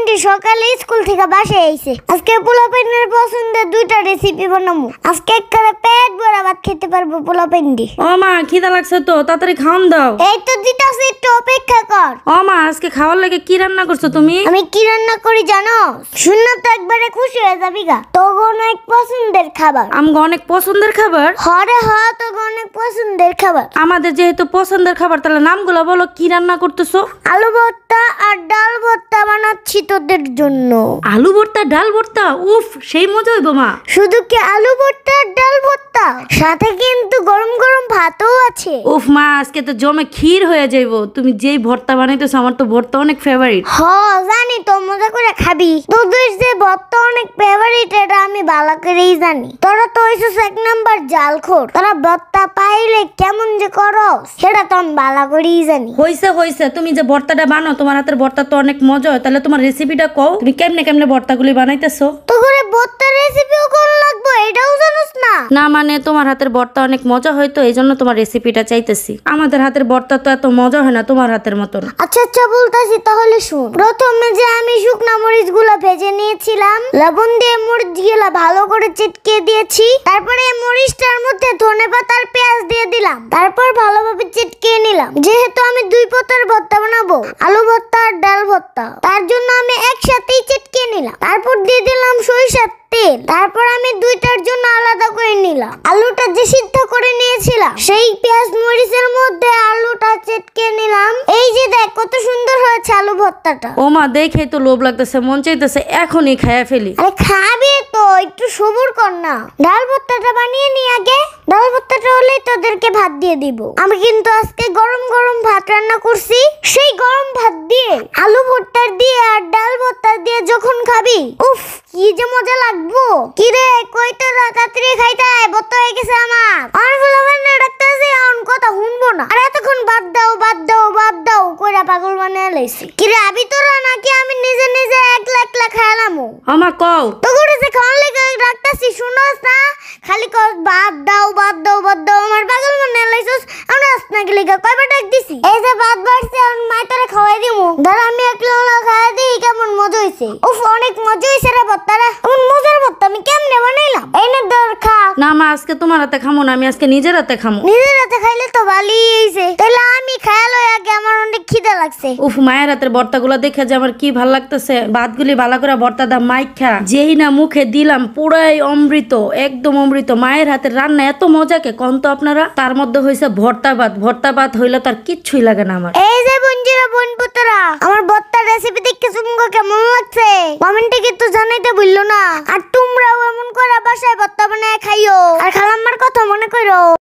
পোলাপাইনটি সকালে স্কুল থেকে বাসায় আইছে। আজকে পোলাপাইনের পছন্দের দুইটা রেসিপি বানাবো। আজকে একবারে পেট ভরা ভাত খেতে পারবো পোলাপাইনটি। ও মা খিদা লাগছে তো, তাড়াতাড়ি খাওন দাও। এই তো দিতাছি, একটু অপেক্ষা কর। ও মা আজকে খাওয়ার লাগে কি রান্না করছো তুমি? আমি কি রান্না করি জানো? শুননা তো একবারে খুশি হয়ে যাবি গা। তোর অনেক পছন্দের খাবার। আমগো অনেক পছন্দের খাবার? হরে হ, তোর অনেক পছন্দের খাবার। আমাদের যেহেতু পছন্দের খাবার, তাহলে নামগুলো বলো, কি রান্না করতেছো? আলু ভর্তা আর ডাল ভর্তা বানাচ্ছি তোদের জন্য। আলু ভর্তা, ডাল ভর্তা, উফ সেই মজা হইব মা। শুধু কি আলু ভর্তা আর ডাল ভর্তা, সাথে কিন্তু গরম গরম ভাতও আছে। উফ মা আজকে তো জমে ক্ষীর হয়ে যাইব। তুমি যেই ভর্তা বানাইতেছো, আমার তো ভর্তা অনেক ফেভারিট। হ জানি তো, মজা করে খাবি। তোদের যে ভর্তা অনেক ফেভারিট এটা আমি ভালো করেই জানি। তোরা তো হইছিস এক নাম্বার জালখোর। তোরা ভর্তা পাইলে কেমন যে করস সেটা তো আমি ভালো করেই জানি। হইছে তুমি যে ভর্তাটা বানাও, তোমার হাতের ভর্তা তো অনেক মজা হয়। তাহলে তোমার রেসিপিটা কও, তুমি কেমনে কেমনে ভর্তাগুলি বানাইতেছো? তো করে ভর্তার রেসিপিও কোন লাগবে এটাও জানোস না? না মানে তোমার হাতের ভর্তা অনেক মজা হয় তো, এই জন্য তোমার রেসিপিটা চাইতেছি। আমাদের হাতের ভর্তা তো এত মজা হয় না তোমার হাতের মতন। আচ্ছা আচ্ছা বলতাছি, তাহলে শুন। প্রথমে যে আমি শুকনা মরিচ গুলা ভেজে নিয়েছিলাম, লবণ দিয়ে মরিচ গুলা ভালো করে চিটকে দিয়েছি। তারপরে মরিচটার মধ্যে ধনেপাতা আর পেঁয়াজ দিয়ে দিলাম। তারপর ভালোভাবে চিটকে নিলাম। যেহেতু আমি দুই পদের ভর্তা বানাবো, আলু ভর্তা আর ডাল ভর্তা, তার জন্য আমি একসাথেই চিটকে নিলাম। তারপর দিয়ে দিলাম সরিষার তেল। তারপর আমি দুইটার জন্য আলাদা করে নিলাম। আলুটা যে সিদ্ধ করে নিয়েছিলাম, সেই পেঁয়াজ মরিচের মধ্যে আলুটা চিটকে নিলাম। এই যে দেখ কত সুন্দর হয়েছে আলু ভর্তাটা। ও মা দেখে তো লোভ লাগতেছে, মন চাইতেছে এখনই খাইয়া ফেলি। আরে খাবি তো, একটু সবুর কর না। ডাল ভর্তাটা বানিয়ে নি আগে। ডাল ভর্তাটা হলে তোদেরকে ভাত দিয়ে দিব। আমি কিন্তু আজকে গরম গরম ভাত রান্না করছি। সেই গরম ভাত দিয়ে আলু ভর্তা দিয়ে আর ডাল ভর্তা দিয়ে যখন খাবি, উফ কি যে মজা লাগবো। কি রে কই তো রাত্রি খাইতে ভর্তা হয়ে গেছে আমার। আর ফুলাবান্না ডাকতেছে, এখন কথা শুনবো না। আর এতক্ষণ বাদ দাও বাদ দাও বাদ দাও কইরা পাগল বানিয়ে লাইছি। কি রে আবি তোরা নাকি আমি নিজে নিজে একলা একলা খাইলামো? আমা কও তো করে যে খাওয়ার লেগে ডাকতেছি, শুনোস না? খালি কস বাদ দাও বাদ দাও বাদ দাও। আমার পাগল বানিয়ে লাইছস। আমরা আসনা গেলে কয়বার ডাক দিছি। এই যে ভাত বাড়ছে, এখন মাই তোরে খাওয়াই দিমু। ধর আমি একলা খাওয়াই দিই, কেমন মজা হইছে। উফ অনেক মজা হইছে রে ভর্তাটা। এমন মজার ভর্তা আমি কেমনে বানাইলাম? এই নে ধর খা। না মা আজকে তোমার হাতে খামো না, আমি আজকে নিজের হাতে খামো। নিজের হাতে খাইলে তো ভালোই হইছে। তাহলে আমি খাইলো আগে, আমার অনেক খিদা লাগছে। উফ মায়ের হাতের ভর্তাগুলো দেখে যে আমার কি ভাল লাগতেছে। ভাতগুলি ভালো করে ভর্তা দা মাইখা যেই না মুখে দিলাম, পুরাই অমৃত, একদম অমৃত। মায়ের হাতের রান্না এত মজাকে কন তো আপনারা। তার মধ্যে হইছে ভর্তা ভাত। ভর্তা ভাত হইলে তার কিচ্ছুই লাগে না আমার। এই যে বন্ধুরা বোনপুতরা, আমার ভর্তার রেসিপি দেখে তোমাকে কেমন লাগছে কমেন্টে কিন্তু জানাইতে ভুললো না। আর তোমরাও এমন করে বাসায় ভর্তা বানায় খাইও। আর খালাম্মার কথা মনে করো।